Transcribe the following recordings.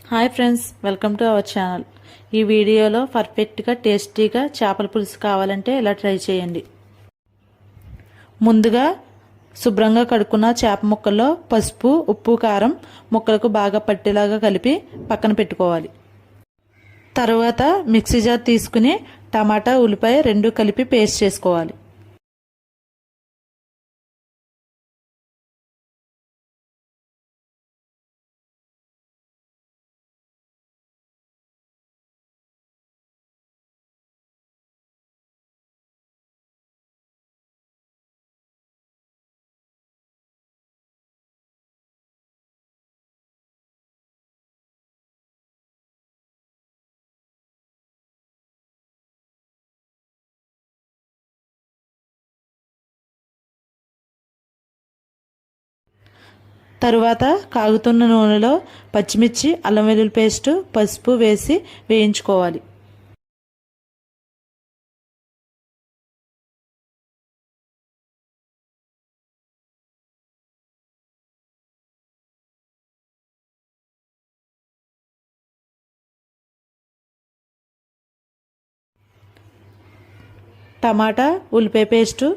Hi friends, welcome to our channel. ఈ వీడియోలో పర్ఫెక్ట్గా టేస్టీగా చేపల పులుసు కావాలంటే ఇలా ట్రై చేయండి. ముందుగా శుభ్రంగా కడుక్కున్న చేప ముక్కల్లో పసుపు, ఉప్పు, కారం ముక్కలకు బాగా పట్టేలాగా కలిపి పక్కన పెట్టుకోవాలి. తర్వాత మిక్సీ జార్ తీసుకుని టమాటా, ఉల్లిపాయ రెండు కలిపి పేస్ట్ చేసుకోవాలి. తరువాత కాగుతున్న నూనెలో పచ్చిమిర్చి, అల్లం వెల్లుల్లి పేస్టు, పసుపు వేసి వేయించుకోవాలి. టమాటా, ఉల్లిపాయ పేస్టు,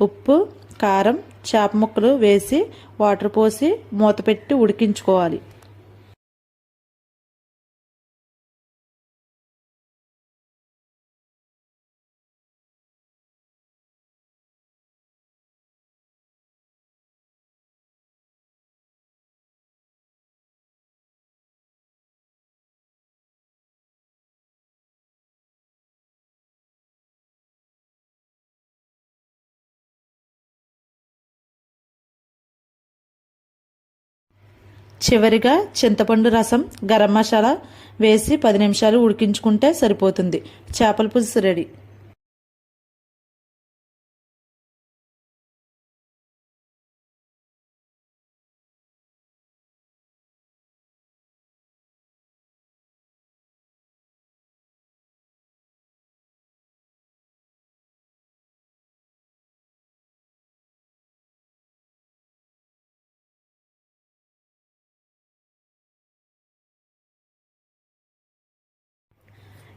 ఉప్పు, కారం, చేప ముక్కలు వేసి వాటర్ పోసి మూత పెట్టి ఉడికించుకోవాలి. చివరిగా చింతపండు రసం, గరం మసాలా వేసి 10 నిమిషాలు ఉడికించుకుంటే సరిపోతుంది. చేపల పులుసు రెడీ.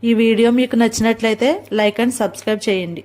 ఈ వీడియో మీకు నచ్చినట్లయితే లైక్ అండ్ సబ్స్క్రైబ్ చేయండి.